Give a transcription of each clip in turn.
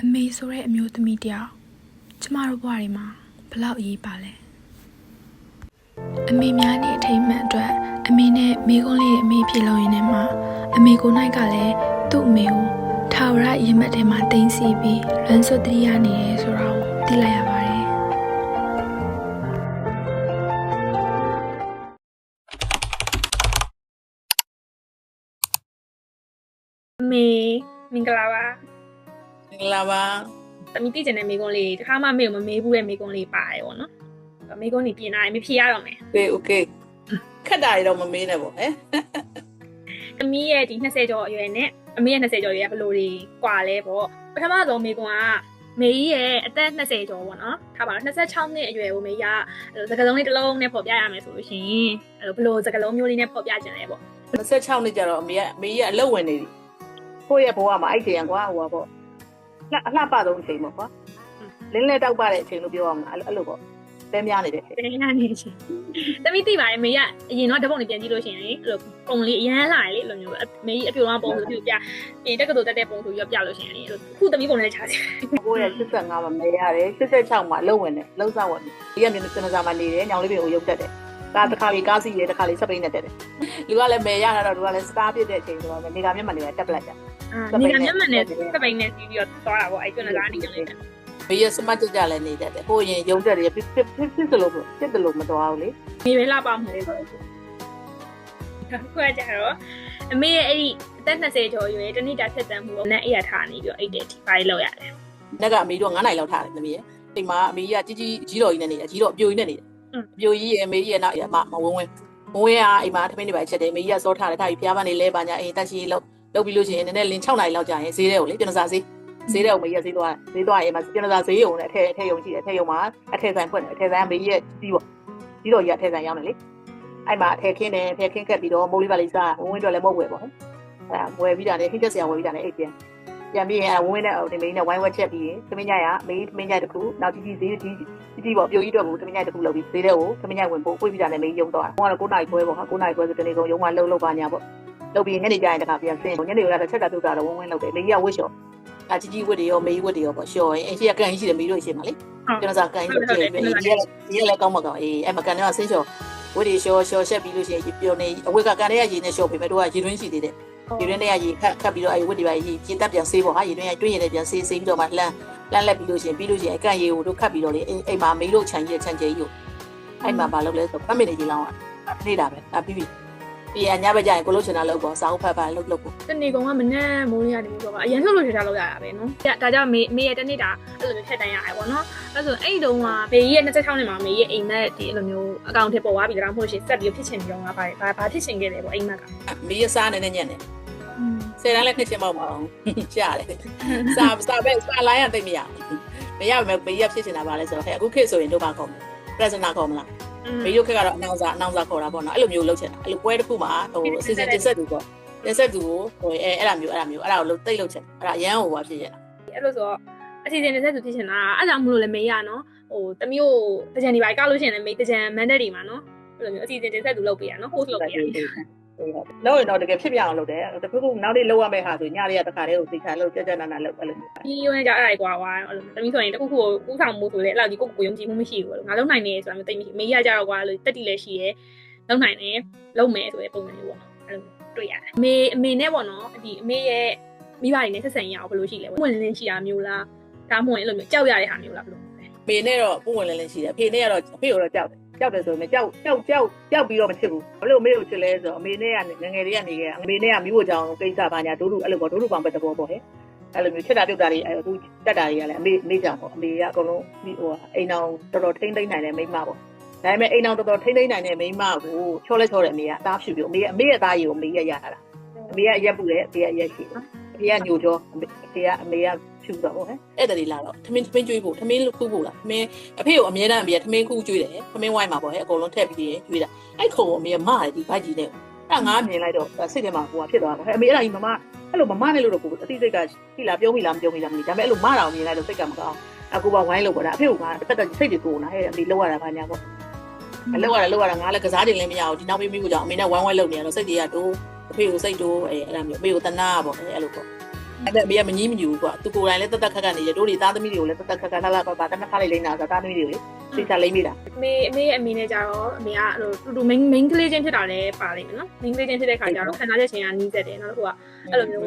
အမေဆိုတဲ့အမျိုးသမီးတယောက်ကျမတို့ဘဝတွေမှာဘလောက်အရေးပါလဲအမေများနေအထိမ်းမှန်အတွက်အမေနဲ့မိကုန်းလေးအမေဖြစ်လို့ရင်းနဲ့မှာအမေကိုနိုင်ကလည်းသူ့အမေကိုထာဝရရင်မှတ်ထဲမှာတင်စီပြီးလွမ်းဆွတ်တရိယာနေရဲဆိုတာကိုသိလိုက်ရပါတယ်အမေမင်္ဂလာပါ မင်္ဂလာပါ တမီးသိကျင်တဲ့မိကုန်းလေးတခါမှမေကိုမမေးဘူးတဲ့မိကုန်းလေးပါတယ်ပေါ့နော်မိကုန်းလေးပြင်လာရင်မဖြေရတော့မယ် โอเคခက်တာရတော့မမေးနဲ့ပေါ့ဟဲ့ တမီးရဲ့ဒီ20ကျော်အရွယ်နဲ့အမေရဲ့20ကျော်အရွယ်ဘယ်လိုတွေကွာလဲပေါ့ပထမဆုံးမိကုန်းကမေကြီးရဲ့အသက်20ကျော်ပေါ့နော်ထားပါတော့26နှစ်အရွယ်ကိုမေကြီးကစကားလုံးလေးတစ်လုံးနဲ့ဖော်ပြရမယ်ဆိုလို့ရှိရင်ဘယ်လိုစကားလုံးမျိုးလေးနဲ့ဖော်ပြခြင်းလဲပေါ့26နှစ်ကျတော့အမေကြီးကအလုပ်ဝင်နေပြီကိုယ့်ရဲ့ဘဝမှာအဲ့ချိန်ကွာဟိုပါပေါ့အလှပဆုံးအချိန်ပေါ့ကွာလင်းလဲတောက်ပတဲ့အချိန်လို့ပြောအောင်အဲ့လိုပေါ့တဲများနေတဲ့အချိန် တဲများနေတဲ့အချိန်တမီးသိပါတယ်မေကြီးကအရင်တော့ဓာတ်ပုံတွေပြန်ကြည့်လို့ရှိရင်လေအဲ့လိုပုံလေးအရန်လာလေအဲ့လိုမျိုးမေကြီးအပြိုတော့ပုံဆိုပြပြပြင်တက်ကတူတက်တဲ့ပုံဆိုပြလို့ရှိရင်လေအဲ့လိုခုတမီးပုံလေးချားစီကိုယ့်ရဲ့85မှာမေရတယ်86မှာအလုပ်ဝင်တယ်လုံးစားဝင်တယ်ဒီကမြေစနစာမှာနေတယ်ညောင်လေးပင်ကိုရုပ်တက်တယ်ကားတစ်ခါလေးကားစီးတယ်တစ်ခါလေးစပိန်နဲ့တက်တယ်လူကလည်းမေရတာတော့လူကလည်းစတားပြစ်တဲ့အချိန်ဆိုတော့နေကမျက်မှန်တွေကတက်ပလိုက်ကြနေကမျက်မှန်နဲ့စပိန်နဲ့စီးပြီးတော့သွားတာပေါ့အဲ့ကျွန်းစားနေကြတယ်မေရစမတ်ကြလည်းနေတတ်တယ်ဟိုရင်ရုံတက်တယ်ဖြစ်တယ်လို့မတော်ဘူးလေ မေပဲလာပါမယ်လေဆိုတော့ခွဲကြတော့အမေရဲ့အဲ့ဒီအသက်20ကျော်ရွယ်တနေ့တာဆက်တမ်းမှုကိုနဲ့အဲ့ရထားနေပြီးတော့အဲ့တဲ့ဒီပိုင်းလောက်ရတယ်။နေ့ကအမေတို့9နိုင်လောက်ထားတယ်သမီးရဲ့။အိမ်မှာအမေကြီးကကြီးတော်ကြီးနဲ့နေတယ်ကြီးတော်အပြိုကြီးနဲ့နေတယ်။အပြိုကြီးရဲ့အမေကြီးရဲ့နောက်မဝင်းကအိမ်မှာထမင်းတွေပါချက်တယ်အမေကြီးကစောထားတယ်ထားပြီးဖျားပန်းနေလဲပါညာအိမ်တက်ရှိလောက်ပြီးလို့ရှိရင်နည်းနည်းလင်း6နိုင်လောက်ကြာရင်ဈေးတဲ့ကိုလေပြန်စားဈေးတဲ့ကိုအမေကြီးကဈေးသွားရင်မှပြန်စားဈေးရုံနဲ့အထက်ရုံရှိတယ်အထက်ရုံမှာအထက်ဆိုင်ဖွင့်တယ်အထက်ဆိုင်အမေကြီးရဲ့ကြီးပေါ့ကြီးတော်ကြီးကအထက်ဆိုင်ရောက်နေလေ။အဲ့မှာအထက်ခင်းတယ်အထက်ခင်းကက်ပြီးတော့မိုးလေးပါလေးစားဝင်းတော့လည်းမဟုတ်ဝယ်ပေါ့ဟဲ့။ဝယ်ပြီးတာနဲ့ခင်းချက်ဆရာဝယ်ပြီးတာနဲ့အိတ်ပြန်ပြီးရင်ဝင်းနဲ့ဒီမင်းနဲ့ဝိုင်းဝက်ချက်ပြီးရင်သမင်းညရမေးသမင်းညတစ်ခုနောက်ကြီးဈေးကြီးပေါ့ပြိုကြီးတော့ဘူးသမင်းညတစ်ခုလုပ်ပြီးဈေးတဲ့ကိုသမင်းညဝင်ပို့ပြီးတာနဲ့မေးရုံတော့တာဟိုကတော့9နိုင်ခွဲပေါ့ဟာ9နိုင်ခွဲဆိုတနေ့ကုန်ရုံမှာလှုပ်ပါညာပေါ့လှုပ်ပြီးညနေကျရင်တခါပြန်ဆင်းညနေကလည်းချက်တာပြုတ်တာတော့ဝင်းလုပ်တယ်မေးရဝစ်လျှော်ကြီးဝစ်တွေရောမေးဝစ်တွေရောပေါ့လျှော်ရင်အရှိကကန်ရှိတယ်မေးလို့ရှိမှာလေကျွန်တော်စားကန်ရှိတယ်ဒီလည်းကောင်းမကောင်းအေးအဲ့မှာကန်တော့ဆင်းလျှော်ဝစ်တွေလျှော်ချက်ပြီးလို့ရှိရင်ပြောနေအဝစ်ကကန်တဲ့ရေနဲ့လျှော်ပြီးမဲ့တို့ကရေတွင်းရှိသေးတယ်ရေတွင်းနဲ့ရေခတ်ပြီးတော့အဲ့ဝစ်တွေပါရေတက်ပြန်ဆေးပေါ့ဟာရေတွင်းတွင်းရည်နဲ့ပြန်ဆေးပြီးတော့မှလှမ်းလက်ပြီးလို့ရှိရင်အကန့်ရေကိုတို့ခတ်ပြီးတော့လေအိမ်မှာမေးလို့ခြံကြီးကျဲကြီးကိုအဲ့မှာဘာလုပ်လဲဆို5မိနစ်ကြီးလောက်နေတာပဲဒါပြီးပြီးအညာဘက်ကျရင်ကိုလို့ချင်တာလုပ်ပေါ့စာအုပ်ဖတ်လုပ်ပေါ့တနေ့ကောင်ကမနဲ့မိုးလေးကနေဆိုတော့အရင်လှုပ်လို့ထထားလို့ရတာပဲနော်ဒါကြောင့်မေရဲ့တနေ့တာအဲ့လိုမျိုးထက်တန်းရတယ်ပေါ့နော်အဲ့ဆိုအဲ့တုန်းကမေရဲ့26နှစ်မှာမေရဲ့အိမ်မက်ဒီအဲ့လိုမျိုးအကောင့်ထဲပေါ်သွားပြီးဒါမှမဟုတ်ရှင်ဆက်ပြီးဖြစ်ချင်ပြီးတော့ငါဘာဖြစ်ချင်ခဲ့တယ်ပေါ့အိမ်မက်ကမေရဲ့စားနေညက်နေ10တန်းလည်းနှစ်ချင်ပေါ့မအောင်ရှားတယ်စာလိုင်းရသိမရမရပါဘူးမေရဲ့ဖြစ်ချင်တာပါလဲဆိုတော့အခုခေတ်ဆိုရင်တို့ပါကောင်းpresenter ကောင်းမလားမေတို့ခက်ကတော့အနောင်စာခေါ်တာပေါ့နော်အဲ့လိုမျိုးလုပ်ချင်တာအဲ့လိုပွဲတစ်ခုမှာဟိုအစီအစဉ်တင်ဆက်သူပေါ့တင်ဆက်သူကိုဟိုအဲ့ဒါမျိုးအဲ့ဒါကိုတိတ်လုပ်ချင်တာအဲ့ဒါအရန်ဟိုပါဖြစ်ရတာအဲ့လိုဆိုတော့အစီအစဉ်တင်ဆက်သူဖြစ်ချင်တာအဲ့ကြောင့်မလို့လည်းမေရနော်ဟိုတမျိုးတကြံဒီပါကလို့ရှိရင်လည်းမေတကြံမန်ဒက်တွေမှာနော်အဲ့လိုမျိုးအစီအစဉ်တင်ဆက်သူလုပ်ပေးရနော် host လုပ်ပေးရလောက်ရင်တော့တကယ်ဖြစ်ပြအောင်လုပ်တယ်တခုနောက်နေ့လောက်ရမယ့်ဟာဆိုညလေးကတခါတည်းကိုသိခါလို့ကြက်နာလုပ်အဲ့လိုဒီရုံးကြအဲ့ဒါကွာအဲ့လိုတမီးဆိုရင်တခုခုကိုဥဆောင်မှုဆိုလေအဲ့လောက်ဒီကိုယုံကြည်မှုမရှိဘူးလို့ငါလုံနိုင်နေဆိုတာမျိုးတိတ်မရှိမေးရကြတော့ကွာလို့တက်တီလည်းရှိရဲလုံနိုင်တယ်လုံမယ်ဆိုတဲ့ပုံစံမျိုးပေါ့အဲ့လိုတွေ့ရတယ်အမေနဲ့ပေါ့နော်ဒီအမေရဲ့မိဘတွေနဲ့ဆက်ဆံရအောင်ဘယ်လိုရှိလဲပေါ့ဝင်လင်းရှိတာမျိုးလားဒါမှမဟုတ်အဲ့လိုမျိုးကြောက်ရတဲ့ဟာမျိုးလားဘယ်လိုမေနဲ့တော့ပုံဝင်လင်းရှိတယ်အဖေနဲ့ကတော့အဖေကိုတော့ကြောက်တယ်ဆိုရင်ကြောက်ပြီးတော့မဖြစ်ဘူးဘလို့မေကိုချစ်လဲဆိုတော့အမေနဲ့ကငငယ်လေးကနေခဲ့အမေနဲ့ကမိဖို့ကြောင်ကိစ္စပါညာဒိုးလူအဲ့လိုပေါ့ဒိုးလူပေါင်းပဲတဘောပေါ့ဟဲ့အဲ့လိုမျိုးချစ်တာပြုတ်တာတွေအခုတက်တာတွေကလည်းအမေကြောင်ပေါ့အမေကအကုန်လုံးဟိုအိမ်အောင်တော်တော်ထိမ့်သိမ့်နိုင်တဲ့မိန်းမပေါ့ဒါပေမဲ့အိမ်အောင်တော်တော်ထိမ့်သိမ့်နိုင်တဲ့မိန်းမကိုချောလဲချောတယ်အမေကအသားဖြူပြီးအမေရဲ့သားရည်ကိုအမေရတာအမေကအရက်ပူတယ်အဖေကအရက်ရှိတယ်အဖေကညိုချောအမေကဖြူတော့ဟဲ့အဲ့ဒါတွေလာတော့ထမင်းကျွေးဖို့ထမင်းခူးဖို့လားထမင်းအဖေကိုအမြဲတမ်းအမေကထမင်းခူးကျွေးတယ်ထမင်းဝိုင်းမှာပေါ့ဟဲ့အကုန်လုံးထည့်ပြီးကျွေးတာအဲ့ခုံကိုအမေကမတယ်ဒီဘိုက်ကြီးနဲ့အဲ့ငါမြင်လိုက်တော့စိတ်ထဲမှာဟိုဖြစ်သွားတော့ဟဲ့အမေအဲ့ဒါကြီးမအဲ့လိုမနဲ့လို့တော့ကိုအသိစိတ်ကရှိလားပြောမိလားမပြောမိလားမသိဒါပေမဲ့အဲ့လိုမတာကိုမြင်လိုက်တော့စိတ်ကမကောင်းအခုပါဝိုင်းလို့ပေါ့ဒါအဖေကတစ်သက်စိတ်တွေကိုနားဟဲ့အမေလောက်ရတာဘာညာပေါ့လောက်ရတာငါလည်းကစားတင်လည်းမရဘူးဒီနောက်မိမိကိုကြောင့်အမေနဲ့ဝိုင်းလုပ်နေရတော့စိတ်တွေကတိုးအဖေကိုစိတ်တိုးအဲ့ဒါမျိုးအမေကိုတနာပေါ့အဲ့လိုပေါ့ အဲ့ဒါအမေကမငြီးမညူဘူးကွာသူကိုယ်တိုင်လည်းတက်တက်ခက်ခက်နေတယ်တို့တွေသားသမီးတွေကိုလည်းတက်တက်ခက်ခက်လှလှပပတက်တက်ခါလေးလိမ့်တာဆိုသားသမီးတွေကိုလေသိချလိမ့်မိတာ အမေနဲ့ကြတော့အမေကအဲ့လိုတူ main ကလေးချင်းဖြစ်တာလည်းပါလိမ့်မယ်နော် main ကလေးချင်းဖြစ်တဲ့ခါကျတော့ခံစားချက်ချင်းကနီးစက်တယ်နောက်တစ်ခုကအဲ့လိုမျိုး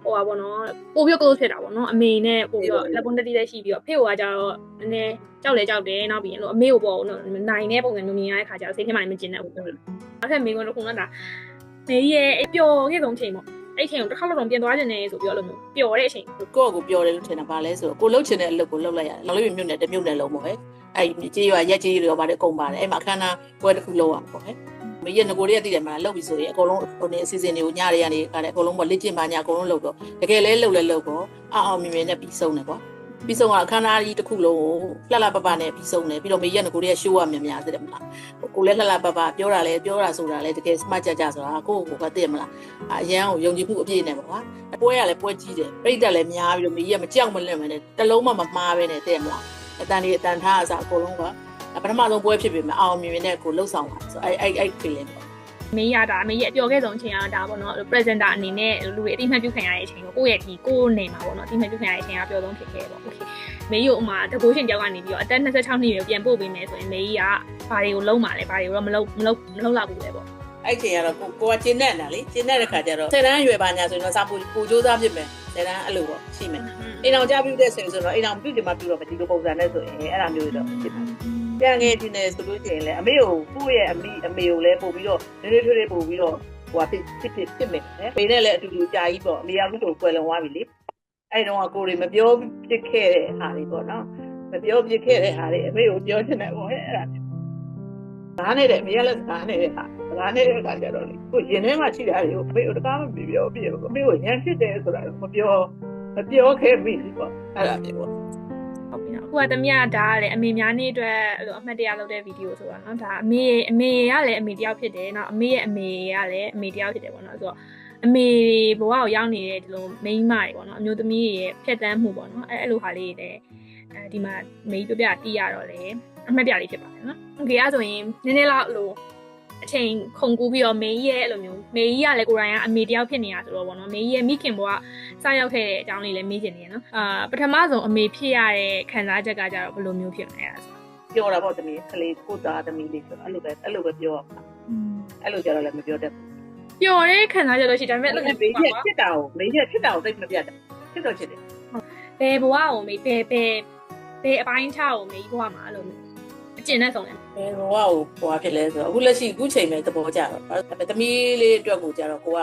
ဟိုပါဘောနော်ပို့ပြီး close ဖြစ်တာပေါ့နော်အမေနဲ့ပို့ပြီးတော့လက်ပွန်းတက်တီးလည်းရှိပြီးတော့ဖေကကြတော့နည်းနည်းကြောက်တယ်နောက်ပြီးရင်လို့အမေကိုပေါ့နော်နိုင်တဲ့ပုံစံမျိုးမြင်ရတဲ့ခါကျတော့စိတ်ထဲမှာလည်းမကျင်တတ်ဘူးနောက်ထပ်မိန်းကတော့ခုနကဒါမေရဲ့ပျော်ခဲ့ဆုံးချိန်ပေါ့အဲ့ချိန်ကိုတစ်ခါတော့ပြန်သွားခြင်းနဲ့ဆိုပြီးတော့အဲ့လိုမျိုးပျော်တဲ့အချိန်ကိုယ့်ကိုပျော်တယ်လို့ထင်တာပါလဲဆိုတော့ကိုလှုပ်ချင်တဲ့အလုပ်ကိုလှုပ်လိုက်ရတယ်လောလေးမြုပ်နဲ့တမြုပ်နဲ့လုံးပေါ့ဟဲ့အဲ့ကြေးရွာရက်ကြေးတွေရောပါတယ်အကုန်ပါတယ်အဲ့မှာအခမ်းအနားပွဲတစ်ခုလုပ်ရမှာပေါ့ဟဲ့မင်းရဲ့ငကိုလေးကတည်တယ်မလားလှုပ်ပြီဆိုရင်အကုန်လုံးဟိုနေအစီအစဉ်တွေကိုညတွေကနေခါတဲ့အကုန်လုံးပေါ့လက်ကျင်ပါညအကုန်လုံးလှုပ်တော့တကယ်လဲလှုပ်လဲလှုပ်တော့အောင်မြင်မြင်နဲ့ပြီးဆုံးတယ်ကွာပြီးဆုံးကအခမ်းအနားကြီးတစ်ခုလုံးကိုလှလှပပနဲ့ပြီးဆုံးတယ်ပြီးတော့မင်းရဲ့ငကိုလေးကရှိုးရမြန်များတယ်မလားကိုလည်းလှလှပပပြောတာဆိုတာလဲတကယ်စမတ်ကြဆိုတာကိုကတည်မလားအရန်ကိုယုံကြည်မှုအပြည့်နဲ့ပေါ့ကွာပွဲကလည်းပွဲကြီးတယ်ပြိတ္တလည်းများပြီးတော့မင်းရဲ့မကြောက်မလန့်မနဲ့တလုံးမှမမှားပဲနဲ့တည်မလားအတန်ကြီးအတန်ထားအစားအကုန်လုံးကပထမဆုံးပွဲဖြစ်ပြီမယ်အောင်မြင်မြင်နဲ့ကိုလှုပ်ဆောင်ပါဆိုအဲ့ feeling ပေါ့မေးရတာမေးရဲ့အပျော်ခဲ့ဆုံးအချိန်ကဒါပေါ့နော် presenter အနေနဲ့လူတွေအတိအမှတ်ပြုခံရတဲ့အချိန်ကိုကိုယ့်ရဲ့ဒီကိုယ်နေမှာပေါ့နော်အတိအမှတ်ပြုခံရတဲ့အချိန်ကပျော်ဆုံးဖြစ်ခဲ့ပေါ့ okay မေးရုံဥမာတကိုးရှင်ကြောက်ကနေပြီးတော့အသက်26နှစ်ရွယ်ပြန်ပို့ပေးမယ်ဆိုရင်မေးကဘာတွေကိုလုံးမှာလဲဘာတွေကိုတော့မလုံးလောက်ဘူးလေပေါ့အဲ့ချိန်ကတော့ကိုကကျင်းနေတာလေကျင်းတဲ့ခါကျတော့10တန်းရွယ်ပါညာဆိုရင်တော့စာပူကြိုးစားဖြစ်မယ်10တန်းအဲ့လိုပေါ့ရှိမယ်အိမ်အောင်ကြပြုတဲ့ဆိုတော့အိမ်အောင်ပြုတယ်မှပြုတော့မဒီလိုပုံစံနဲ့ဆိုရင်အဲ့ဒါမျိုးတွေတော့ဖြစ်မှာပြန်ငယ်တင်နေဆိုလို့ရှိရင်လည်းအမေကိုသူ့ရဲ့အမေကိုလည်းပို့ပြီးတော့နည်းနည်းထွေးပို့ပြီးတော့ဟိုကဖြစ်မယ်ပေနဲ့လည်းအတူတူကြာကြီးပေါ့အမေကအခုတော့ကွယ်လွန်သွားပြီလေအဲ့တော့ကိုတွေမပြောဖြစ်ခဲ့တဲ့ဟာတွေပေါ့နော်မပြောဖြစ်ခဲ့တဲ့ဟာတွေအမေကိုပြောချင်တယ်ပေါ့အဲ့ဒါဒါနဲ့တဲ့အမေကလည်းဒါနဲ့တဲ့ဟာဒါနဲ့တဲ့ခါကျတော့လေကိုရင်ထဲမှာရှိတာတွေကိုအမေကိုတကားမပြောပြဘူးအမေကိုညံဖြစ်တယ်ဆိုတာမပြောခဲ့ပြီပေါ့အဲ့ဒါမျိုးပေါ့ခုကတမရဒါကလည်းအမေများနေအတွက်အဲ့လိုအမှတ်တရလုပ်တဲ့ဗီဒီယိုဆိုတာနော်ဒါအမေကလည်းအမေတယောက်ဖြစ်တယ်နော်အမေရဲ့အမေကလည်းအမေတယောက်ဖြစ်တယ်ပေါ့နော်ဆိုတော့အမေဘဝကိုရောက်နေတဲ့ဒီလိုမိန်းမတွေပေါ့နော်အမျိုးသမီးတွေရဲ့ဖြတ်တန်းမှုပေါ့နော်အဲ့လိုဟာလေးတွေလည်းဒီမှာမေးပြတီးရတော့လေအမှတ်ပြလေးဖြစ်ပါတယ်နော်โอเคအဲ့ဆိုရင်နည်းနည်းလောက်လို့အချိန်ခုန်ကူးပြီးတော့မေးရဲ့အဲ့လိုမျိုးမေးကြီးကလည်းကိုယ်တိုင်ကအမေတယောက်ဖြစ်နေတာဆိုတော့ပေါ့နော်မေးကြီးရဲ့မိခင်ဘဝစရောက်ခဲ့တဲ့အကြောင်းလေးလည်းမေးချင်နေရနော်ပထမဆုံးအမေဖြစ်ရတဲ့ခံစားချက်ကကြတော့ဘယ်လိုမျိုးဖြစ်မလဲဆိုပြောတာပေါ့တမီးကလေးကိုသားသမီးလေးဆိုအဲ့လိုပဲပြောရမှာအဲ့လိုကြတော့လည်းမပြောတတ်ဘူးပျော်တဲ့ခံစားချက်တော့ရှိဒါပေမဲ့အဲ့လိုမေးဖြစ်တာကိုသိမပြတ်တယ်ဖြစ်တော့ဖြစ်တယ်ဘယ်ဘဝကိုမေးဘယ်အပိုင်းချကိုမေးဘဝမှာအဲ့လိုအကျဉ်းနဲ့ဆုံးတယ်ဘယ်ဘဝကိုဟိုဖြစ်လဲဆိုတော့အခုလက်ရှိအခုချိန်ပဲသဘောကျတော့သမီးလေးအတွက်ကိုကြတော့ကိုက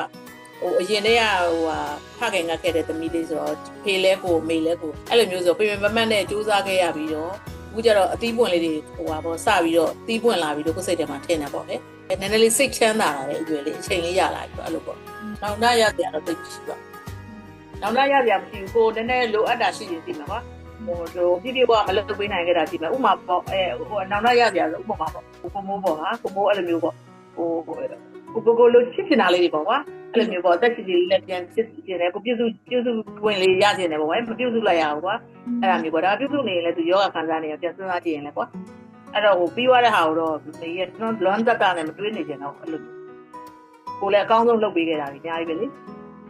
ဟိုအရင်တည်းကဟိုဖခင်ကခဲ့တဲ့သမီးလေးဆိုတော့ဖေလဲကိုမေလဲကိုအဲ့လိုမျိုးဆိုပြင်ပမှတ်နဲ့စူးစမ်းခဲ့ရပြီးတော့အခုကျတော့အသီးပွင့်လေးတွေဟိုပါပေါ့စပြီးတော့သီးပွင့်လာပြီးတော့ကိုယ်စိတ်ထဲမှာထင်တယ်ပေါ့လေနည်းနည်းလေးစိတ်ချမ်းသာတာလေအရွယ်လေးအချိန်လေးရလာပြီအဲ့လိုပေါ့နောက်နောက်ရကြတော့သိရှိတော့နောက်နောက်ရကြမရှိဘူးကိုနည်းနည်းလိုအပ်တာရှိရင်သိမှာပါဟိုပြပြမလုပ်ပေးနိုင်ခဲ့တာရှိမယ်ဥမာပေါ့ဟိုနောက်နောက်ရကြဆိုဥပမာပေါ့ကိုမိုးပေါ့ဟာကိုမိုးအဲ့လိုမျိုးပေါ့ဟိုကိုလိုချစ်ချင်တာလေးတွေပေါ့ကွာအဲ့လိုမျိုးပေါ့တက်ချီလေးလည်းပြန်ချစ်ချင်တယ်ကိုပြုစုဝင်လေးရချင်တယ်ပေါ့မပြုစုလိုက်ရဘူးကွာအဲ့ဒါမျိုးပေါ့ဒါပြုစုနေရင်လည်းသူယောဂခံစားနေရပြန်စဉ်းစားကြည့်ရင်လည်းကွာအဲ့တော့ဟိုပြီးသွားတဲ့ဟာကိုတော့ဒီရဲ့လွန်တက်တာနဲ့မတွေးနေကြတော့အဲ့လိုကိုလည်းအကောင်းဆုံးလုပ်ပေးခဲ့တာကြီးအများကြီးပဲလေ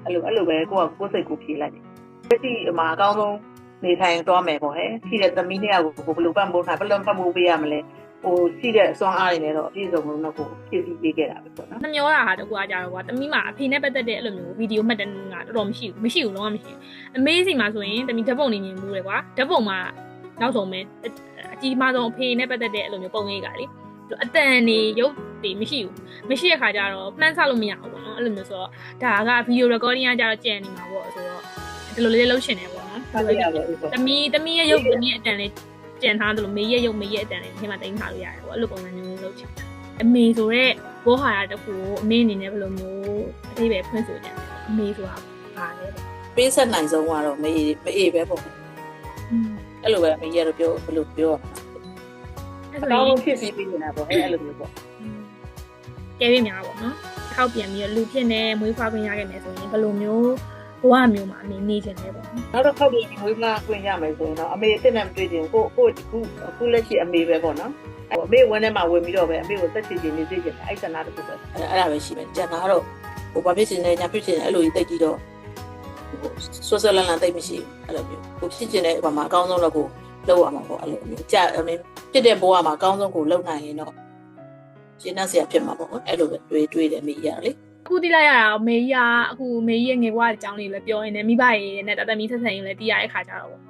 အဲ့လိုပဲကိုကကိုယ်စိတ်ကိုဖြေလိုက်တယ်လက်ရှိအမှာအကောင်းဆုံးနေထိုင်သွားမယ်ပေါ့ဟဲ့ရှိတဲ့သမီးနှစ်ယောက်ကိုဘယ်လိုပတ်မိုးထားဘယ်လိုပတ်မိုးပေးရမလဲဟိုရှိတဲ့အစွမ်းအားတွေနဲ့တော့အပြည့်စုံလို့ကိုဖြည့်ဆည်းပေးခဲ့တာပဲပေါ့နော်နှမျောတာဟာတကူကကြတော့ကွာသမီးမှာအဖေနဲ့ပတ်သက်တဲ့အဲ့လိုမျိုးဗီဒီယိုမှတ်တမ်းကတော်တော်မရှိဘူးလုံးဝမရှိဘူးအမေးစီမှာဆိုရင်သမီးဓာတ်ပုံနေမြင်မှုလေကွာဓာတ်ပုံမှာနောက်ဆုံးပဲအကြီးမားဆုံးအဖေနဲ့ပတ်သက်တဲ့အဲ့လိုမျိုးပုံရိပ်ကလေအတန်နေရုပ်တွေမရှိတဲ့ခါကျတော့မှန်းဆလို့မရဘူးပေါ့နော်အဲ့လိုမျိုးဆိုတော့ဒါကဗီဒီယို recording ကကြတော့ကြံနေမှာပေါ့ဆိုတော့ဒီလိုလေးလှုပ်ရှင်နေပေါ့နော်သမီးရဲ့ရုပ်သမီးအတန်လေးကျန်ထားတယ်လို့မေးရဲ့ရုပ်မေးရဲ့အတန်လေးဒီမှာတင်ထားလို့ရတယ်ပေါ့အဲ့လိုပုံစံမျိုးလုပ်ချင်အမေဆိုတော့ဘောဟာရတခုကိုအမေအနေနဲ့ဘယ်လိုမျိုးအသေးပဲဖွင့်ဆိုကြတယ်အမေဆိုတာဘာလဲပေးဆက်နိုင်ဆုံးကတော့မေးပဲပေါ့အဲ့လိုပဲမေးရတော့ပြောဘယ်လိုပြောအဲ့တော့ဖြစ်စီပြီးနေတာပေါ့အဲ့လိုမျိုးပေါ့ကဲပြများပေါ့နော်ထောက်ပြန်ပြီးလူဖြစ်နေမွေးဖွားခွင့်ရခဲ့မယ်ဆိုရင်ဘယ်လိုမျိုးဘဝမျိုးမှာအမေနေချင်တယ်ပေါ့နောက်တော့ခောက်ပြီးမွေးမခွင့်ရမယ်ဆိုရင်တော့အမေအစ်နဲ့မတွေ့ချင်ကိုအခုလက်ရှိအမေပဲပေါ့နော်ဟိုအမေဝန်းထဲမှာဝင်ပြီးတော့ပဲအမေကိုသက်ချင်နေသိချင်တယ်အဲ့ဆန္ဒတခုပဲအဲ့ဒါပဲရှိမယ်ကျန်တာတော့ဟိုဘာဖြစ်ချင်လဲညာဖြစ်ချင်လဲအဲ့လိုကြီးတိတ်ကြည့်တော့ ဆွဆွလန်းလန်းသိမရှိဘူးအဲ့လိုမျိုးကိုဖြစ်ကျင်တဲ့ဘာမှအကောင်းဆုံးတော့ကိုလုပ်ရမှာပေါ့အဲ့လိုမျိုးကြာဖြစ်တဲ့ဘဝမှာအကောင်းဆုံးကိုလုပ်နိုင်ရင်တော့ရှင်းနှက်စရာဖြစ်မှာပေါ့အဲ့လိုပဲတွေးတယ်မိရတယ်လေ အခုတိလိုက်ရတာမေကြီးကအခုမေကြီးရဲ့ငယ်ဘဝအကြောင်းလေးလည်းပြောရင်းနဲ့မိဘရဲ့နဲ့တတမီဆက်ဆံရင်လည်းတီးရတဲ့ခါကြတော့ပေါ့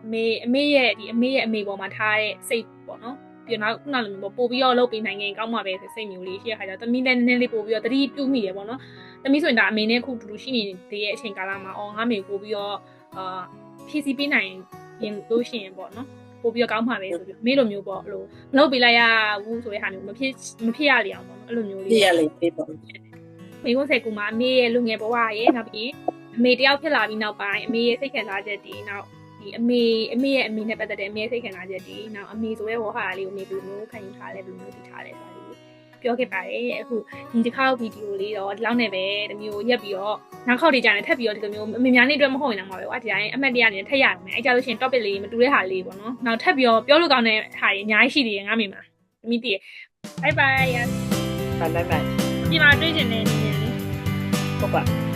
အမေရဲ့ဒီအမေရဲ့အမေပေါ်မှာထားတဲ့စိတ်ပေါ့နော်ပြီးတော့ခုနလိုမျိုးပို့ပြီးတော့လုပ်ပေးနိုင်ရင်ကောင်းမှာပဲဆိုစိတ်မျိုးလေးရှိရခါကြတော့တမီလည်းနည်းနည်းလေးပို့ပြီးတော့တတိပြုမိတယ်ပေါ့နော်တမီဆိုရင်ဒါအမေနဲ့ခုတူတူရှိနေတဲ့ရဲ့အချိန်ကာလမှာငါမေပို့ပြီးတော့ဖြည့်ဆည်းပေးနိုင်ရင်လို့ရှိရင်ပေါ့နော်ပို့ပြီးတော့ကောင်းမှာပဲဆိုပြီးမေလိုမျိုးပေါ့အဲ့လိုမလုပ်ပေးလိုက်ရဘူးဆိုတဲ့ဟာမျိုးမဖြစ်ရလေအောင်ပေါ့နော်အဲ့လိုမျိုးလေးဖြစ်ရလေပေးပေါ့မေကုန်းဆယ်ကူမှာအမေရဲ့လူငယ်ဘဝရဲ့နောက်ပြီးအမေတယောက်ဖြစ်လာပြီးနောက်ပိုင်းအမေရဲ့စိတ်ခံစားချက်တွေနောက်ဒီအမေရဲ့အမေနဲ့ပတ်သက်တဲ့အမေရဲ့စိတ်ခံစားချက်တွေနောက်အမေဆိုတဲ့ဝါဟာလေးကိုအမေဘယ်လိုမျိုးခံယူထားလဲဘယ်လိုမျိုးသိထားလဲဆိုတာလေးပြောခဲ့ပါတယ်အခုဒီတစ်ခါဗီဒီယိုလေးတော့ဒီလောက်နဲ့ပဲဒီမျိုးရက်ပြီးတော့နောက်ခေါက်တွေကြာနေထပ်ပြီးတော့ဒီလိုမျိုးအမေများနေအတွက်မဟုတ်ရင်တော့မှာပဲကွာဒီတိုင်းအမှတ်တရအနေနဲ့ထပ်ရအောင်မယ်အဲကြလို့ရှိရင် topic လေးမတူတဲ့ဟာလေးပေါ့နော်နောက်ထပ်ပြီးတော့ပြောလို့ကောင်းတဲ့ဟာတွေအများကြီးရှိသေးတယ်ငါမေမှာမိတည် bye bye ဘိုင်ဘိုင်ဒီမှာတွေ့ကျင်တဲ့နေနေလေးဟုတ်ပါ